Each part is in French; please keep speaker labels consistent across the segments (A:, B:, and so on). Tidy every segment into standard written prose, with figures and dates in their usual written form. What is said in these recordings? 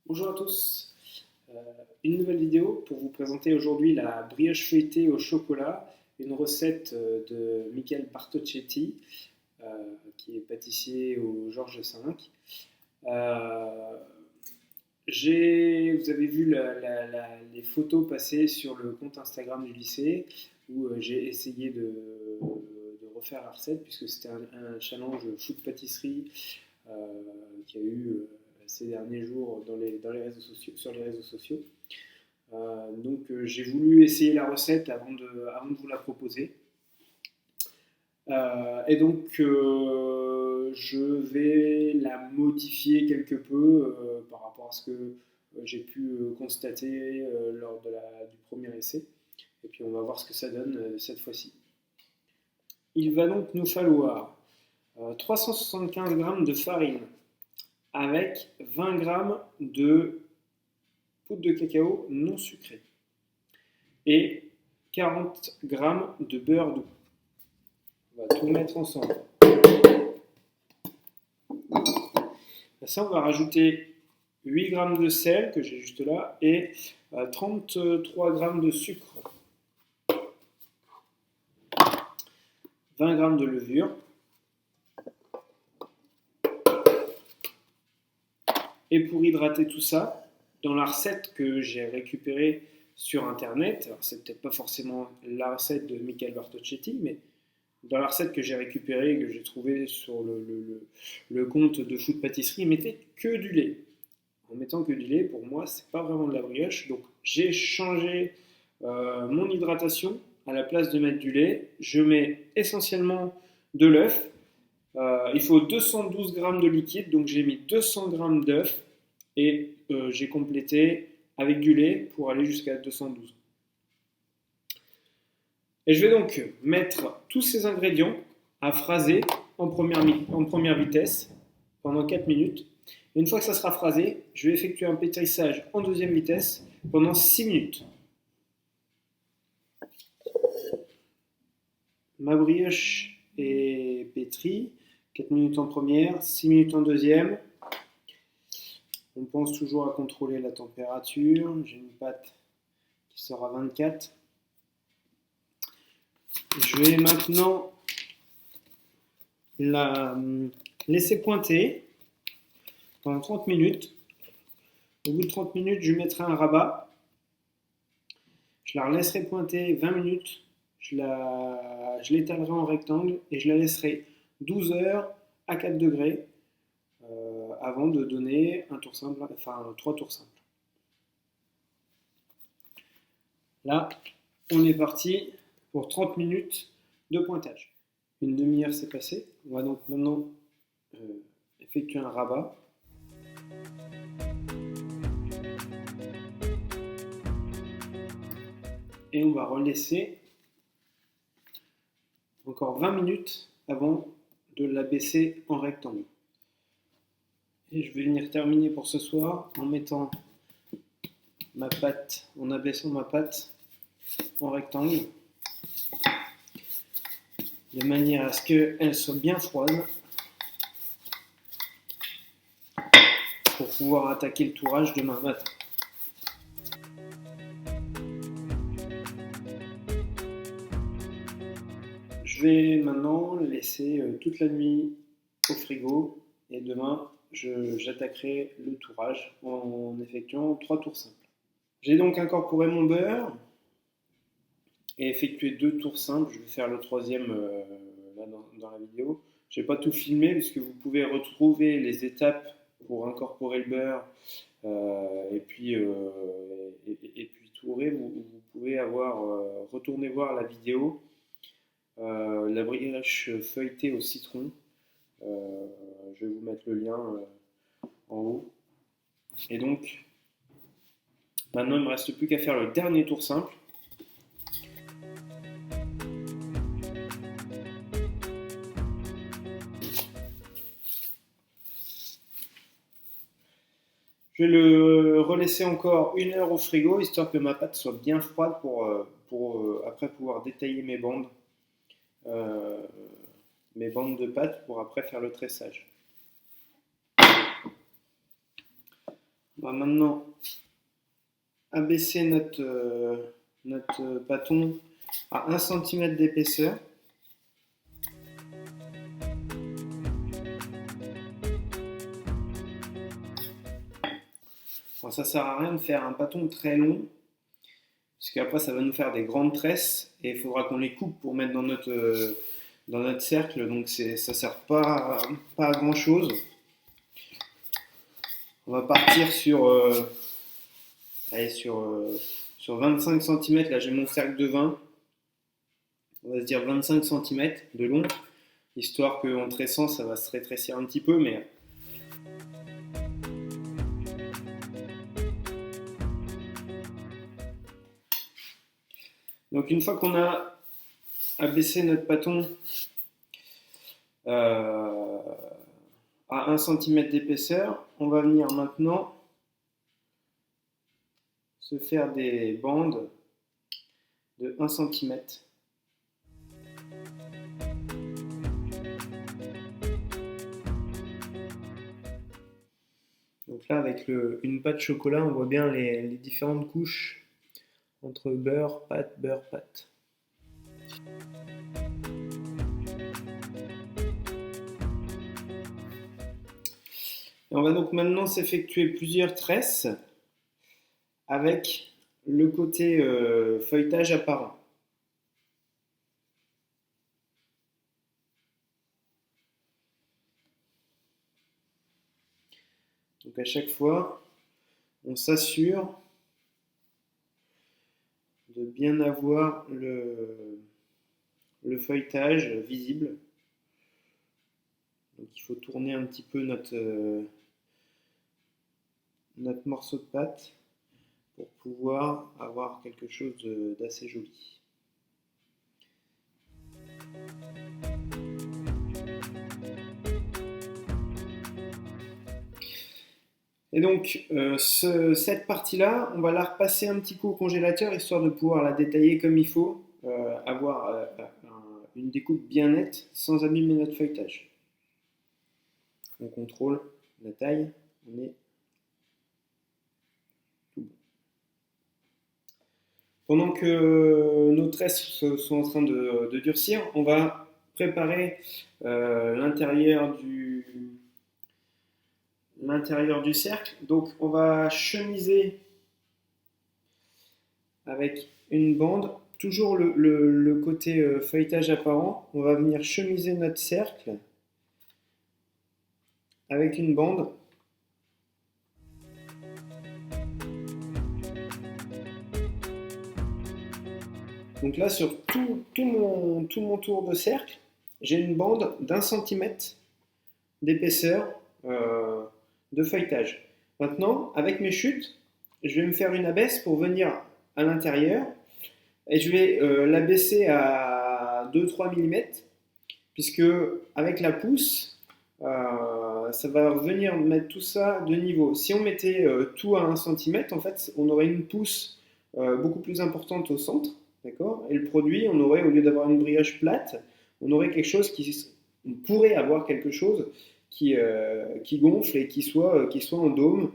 A: Bonjour à tous, une nouvelle vidéo pour vous présenter aujourd'hui la brioche feuilletée au chocolat, une recette de Michele Bartocchetti, euh, qui est pâtissier au Georges V. Euh, vous avez vu les photos passer sur le compte Instagram du lycée où j'ai essayé de refaire la recette puisque c'était un challenge food pâtisserie euh, qu'il y a eu ces derniers jours dans les réseaux sociaux, sur les réseaux sociaux. J'ai voulu essayer la recette avant de vous la proposer. Je vais la modifier quelque peu par rapport à ce que j'ai pu constater lors du premier essai. Et puis on va voir ce que ça donne cette fois-ci. Il va donc nous falloir 375 g de farine avec 20 g de poudre de cacao non sucrée et 40 g de beurre doux. On va tout mettre ensemble. À ça, on va rajouter 8 g de sel que j'ai juste là et 33 g de sucre, 20 g de levure et pour hydrater tout ça, dans la recette que j'ai récupérée sur internet, alors c'est peut-être pas forcément la recette de Michele Bartocchetti, mais dans la recette que j'ai récupérée, que j'ai trouvée sur le compte de Food Pâtisserie, il mettait que du lait. En mettant que du lait, pour moi, c'est pas vraiment de la brioche. Donc j'ai changé mon hydratation. À la place de mettre du lait, je mets essentiellement de l'œuf. Il faut 212 g de liquide, donc j'ai mis 200 g d'œuf et j'ai complété avec du lait pour aller jusqu'à 212. Et je vais donc mettre tous ces ingrédients à phraser en première vitesse pendant 4 minutes. Et une fois que ça sera phrasé, je vais effectuer un pétrissage en deuxième vitesse pendant 6 minutes. Ma brioche est pétrie, 4 minutes en première, 6 minutes en deuxième. On pense toujours à contrôler la température. J'ai une pâte qui sort à 24. Je vais maintenant la laisser pointer pendant 30 minutes. Au bout de 30 minutes, je mettrai un rabat. Je la laisserai pointer 20 minutes. Je l'étalerai en rectangle et je la laisserai 12 heures à 4 degrés avant de donner un tour simple, enfin 3 tours simples. Là, on est parti pour 30 minutes de pointage. Une demi-heure s'est passée. On va donc maintenant effectuer un rabat. Et on va relaisser encore 20 minutes avant de la baisser en rectangle. Et je vais venir terminer pour ce soir en mettant ma pâte, en abaissant ma pâte en rectangle, de manière à ce qu'elle soit bien froide pour pouvoir attaquer le tourage demain matin. Je vais maintenant laisser toute la nuit au frigo et demain j'attaquerai le tourage en effectuant 3 tours simples. J'ai donc incorporé mon beurre et effectué 2 tours simples. Je vais faire le troisième là dans la vidéo. Je n'ai pas tout filmé puisque vous pouvez retrouver les étapes pour incorporer le beurre et puis tourer. Vous pouvez retourner voir la vidéo. La brioche feuilletée au citron. Je vais vous mettre le lien en haut. Et donc, maintenant il ne me reste plus qu'à faire le dernier tour simple. Je vais le relaisser encore 1 heure au frigo, histoire que ma pâte soit bien froide pour après pouvoir détailler mes bandes de pâte pour après faire le tressage. On va maintenant abaisser notre bâton à 1 cm d'épaisseur. Bon, ça sert à rien de faire un bâton très long, parce qu'après ça va nous faire des grandes tresses et il faudra qu'on les coupe pour mettre dans notre cercle, donc ça sert pas à grand chose. On va partir sur 25 cm. Là j'ai mon cercle de 20, on va se dire 25 cm de long, histoire qu'en tressant ça va se rétrécir un petit peu, mais donc une fois qu'on a abaissé notre bâton à 1 cm d'épaisseur, on va venir maintenant se faire des bandes de 1 cm. Donc là, avec une pâte chocolat, on voit bien les différentes couches entre beurre, pâte, beurre, pâte. Et on va donc maintenant s'effectuer plusieurs tresses avec le côté feuilletage apparent. Donc à chaque fois, on s'assure de bien avoir le feuilletage visible. Donc il faut tourner un petit peu notre morceau de pâte pour pouvoir avoir quelque chose d'assez joli. Et donc cette partie-là, on va la repasser un petit coup au congélateur histoire de pouvoir la détailler comme il faut, avoir une découpe bien nette sans abîmer notre feuilletage. On contrôle la taille, on est tout bon. Pendant que nos tresses sont en train de durcir, on va préparer l'intérieur du cercle. Donc on va chemiser avec une bande, toujours le côté feuilletage apparent. On va venir chemiser notre cercle avec une bande. Donc là, sur tout mon tour de cercle, j'ai une bande d'1 cm d'épaisseur de feuilletage. Maintenant, avec mes chutes, je vais me faire une abaisse pour venir à l'intérieur et je vais l'abaisser à 2-3 mm, puisque avec la pousse, ça va venir mettre tout ça de niveau. Si on mettait tout à 1 cm, en fait, on aurait une pousse beaucoup plus importante au centre, d'accord ? Et le produit, on aurait, au lieu d'avoir une brioche plate, on aurait quelque chose on pourrait avoir quelque chose qui gonfle et qui soit en dôme,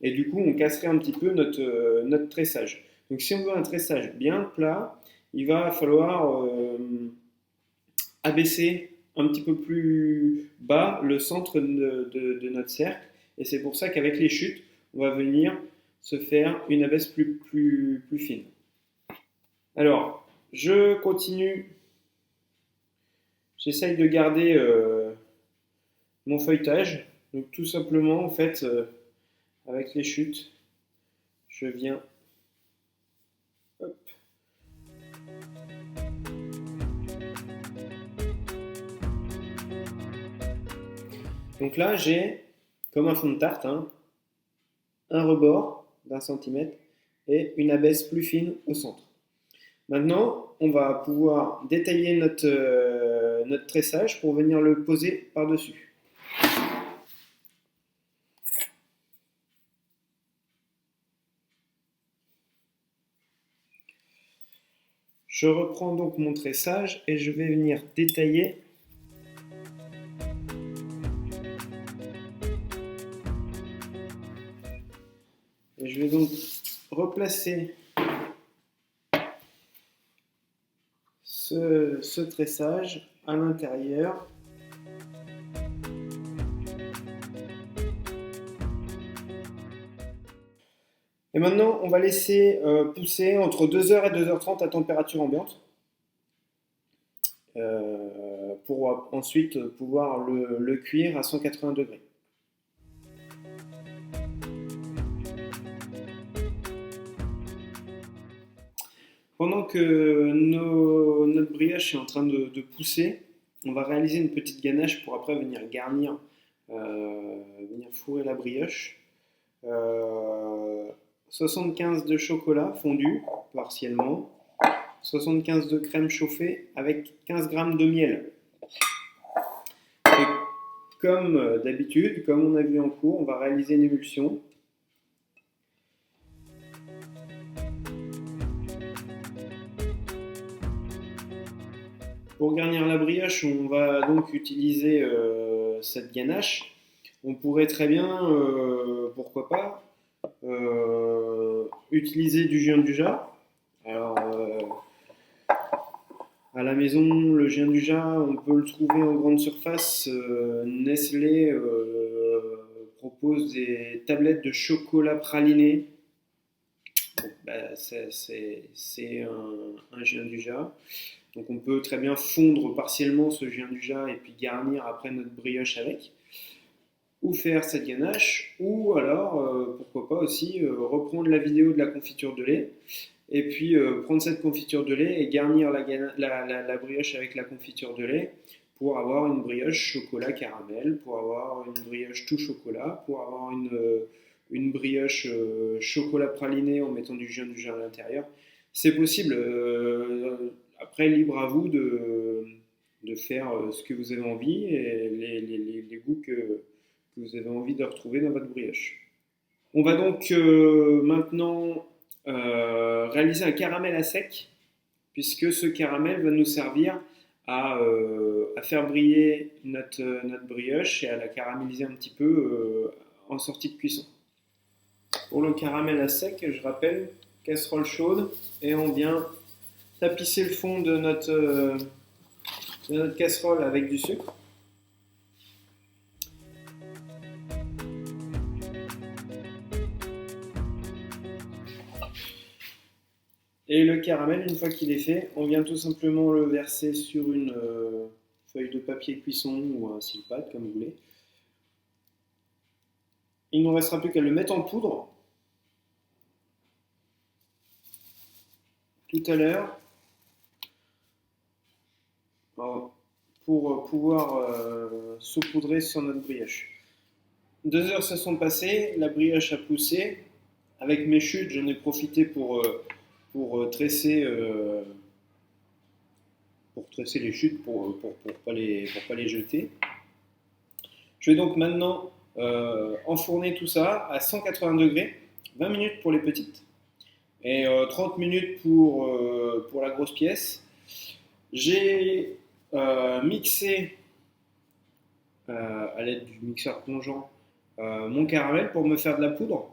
A: et du coup on casserait un petit peu notre tressage. Donc si on veut un tressage bien plat, il va falloir abaisser un petit peu plus bas le centre de notre cercle, et c'est pour ça qu'avec les chutes, on va venir se faire une abaisse plus fine. Alors, je continue, j'essaye de garder mon feuilletage, donc tout simplement en fait avec les chutes, je viens hop. Donc là j'ai comme un fond de tarte un rebord d'1 cm et une abaisse plus fine au centre. Maintenant on va pouvoir détailler notre tressage pour venir le poser par-dessus. Je reprends donc mon tressage et je vais venir détailler Et je vais donc replacer ce tressage à l'intérieur. Et maintenant, on va laisser pousser entre 2h et 2h30 à température ambiante pour ensuite pouvoir le cuire à 180 degrés. Pendant que notre brioche est en train de pousser, on va réaliser une petite ganache pour après venir garnir, venir fourrer la brioche. 75 de chocolat fondu partiellement, 75 de crème chauffée avec 15 g de miel. Et comme d'habitude, comme on a vu en cours, on va réaliser une émulsion. Pour garnir la brioche, on va donc utiliser cette ganache. On pourrait très bien, pourquoi pas, utiliser du gianduja. Alors, à la maison, le gianduja, on peut le trouver en grande surface. Nestlé propose des tablettes de chocolat praliné. Bon, bah, c'est un gianduja. Donc on peut très bien fondre partiellement ce gianduja et puis garnir après notre brioche avec. Ou faire cette ganache, ou alors, pourquoi pas aussi, reprendre la vidéo de la confiture de lait, et puis prendre cette confiture de lait et garnir la brioche avec la confiture de lait, pour avoir une brioche chocolat caramel, pour avoir une brioche tout chocolat, pour avoir une brioche chocolat praliné en mettant du gianduja à l'intérieur. C'est possible, après libre à vous de faire ce que vous avez envie et les goûts que vous avez envie de retrouver dans votre brioche. On va donc maintenant réaliser un caramel à sec, puisque ce caramel va nous servir à faire briller notre brioche et à la caraméliser un petit peu en sortie de cuisson. Pour le caramel à sec, je rappelle, casserole chaude, et on vient tapisser le fond de notre casserole avec du sucre. Et le caramel, une fois qu'il est fait, on vient tout simplement le verser sur une feuille de papier cuisson ou un silpad, comme vous voulez. Il ne nous restera plus qu'à le mettre en poudre. Tout à l'heure, pour pouvoir saupoudrer sur notre brioche. 2 heures se sont passées, la brioche a poussé. Avec mes chutes, j'en ai profité pour tresser les chutes pour pas les jeter. Je vais donc maintenant enfourner tout ça à 180 degrés, 20 minutes pour les petites et 30 minutes pour la grosse pièce. J'ai mixé à l'aide du mixeur plongeant mon caramel pour me faire de la poudre.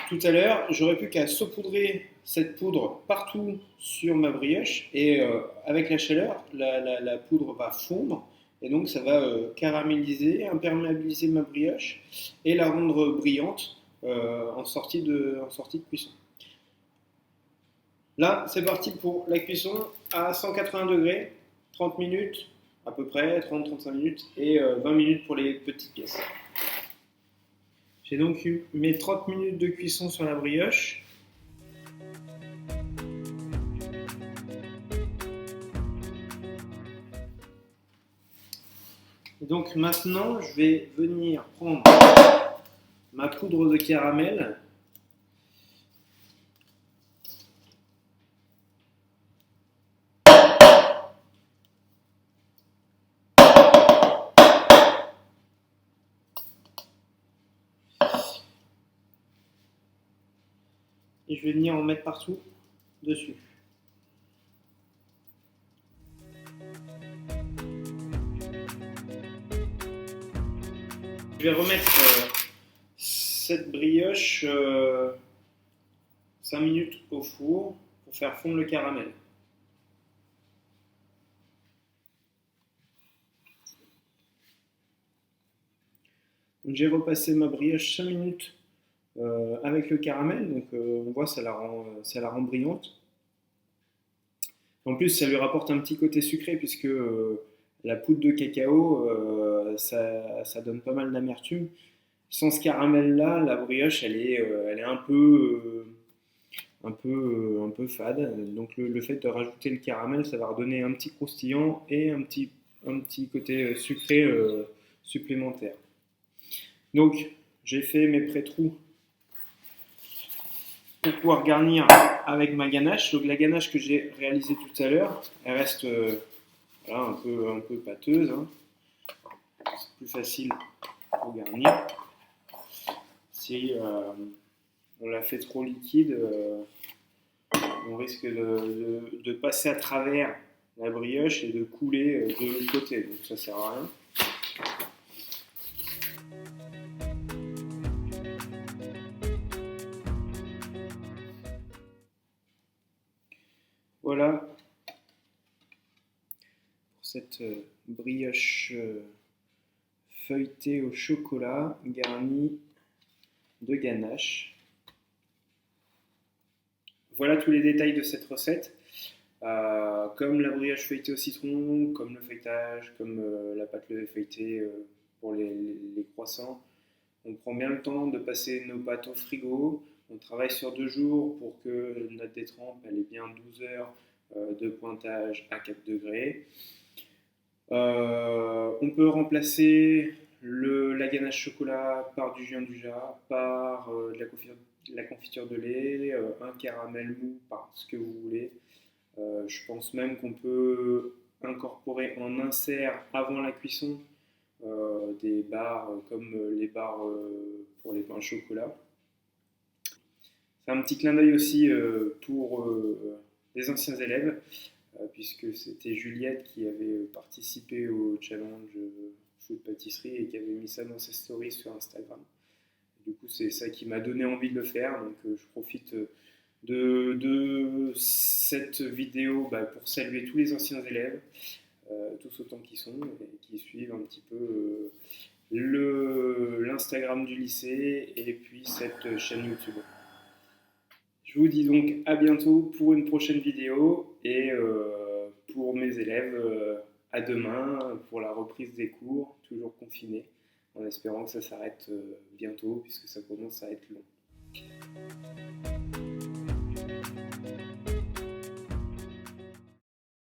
A: Tout à l'heure, j'aurais plus qu'à saupoudrer cette poudre partout sur ma brioche et avec la chaleur, la poudre va fondre et donc ça va caraméliser, imperméabiliser ma brioche et la rendre brillante en sortie de cuisson. Là, c'est parti pour la cuisson à 180 degrés, 30 minutes à peu près, 30-35 minutes et 20 minutes pour les petites pièces. J'ai donc eu mes 30 minutes de cuisson sur la brioche. Et donc maintenant, je vais venir prendre ma poudre de caramel. Et je vais venir en mettre partout dessus. Je vais remettre cette brioche 5 minutes au four pour faire fondre le caramel. J'ai repassé ma brioche 5 minutes avec le caramel, donc on voit ça la rend brillante. En plus, ça lui rapporte un petit côté sucré puisque la poudre de cacao, ça donne pas mal d'amertume. Sans ce caramel-là, la brioche, elle est un peu fade. Donc le fait de rajouter le caramel, ça va redonner un petit croustillant et un petit côté sucré supplémentaire. Donc j'ai fait mes pré-trous pour pouvoir garnir avec ma ganache. Donc la ganache que j'ai réalisée tout à l'heure, elle reste voilà, un peu pâteuse. Hein. C'est plus facile pour garnir. Si on la fait trop liquide, on risque de passer à travers la brioche et de couler de l'autre côté. Donc ça sert à rien. Voilà pour cette brioche feuilletée au chocolat garnie de ganache. Voilà tous les détails de cette recette. Comme la brioche feuilletée au citron, comme le feuilletage, comme la pâte levée feuilletée pour les croissants. On prend bien le temps de passer nos pâtes au frigo. On travaille sur 2 jours pour que notre détrempe elle ait bien 12 heures de pointage à 4 degrés. On peut remplacer la ganache chocolat par du jus d'uja, par de la confiture de lait, un caramel mou, par ce que vous voulez. Je pense même qu'on peut incorporer en insert avant la cuisson des barres comme les barres pour les pains au chocolat. C'est un petit clin d'œil aussi pour les anciens élèves, puisque c'était Juliette qui avait participé au challenge food pâtisserie et qui avait mis ça dans ses stories sur Instagram. Du coup, c'est ça qui m'a donné envie de le faire, donc je profite de cette vidéo pour saluer tous les anciens élèves, tous autant qu'ils sont, et qui suivent un petit peu l'Instagram du lycée et puis cette chaîne YouTube. Je vous dis donc à bientôt pour une prochaine vidéo et pour mes élèves, à demain pour la reprise des cours, toujours confinés, en espérant que ça s'arrête bientôt puisque ça commence à être long.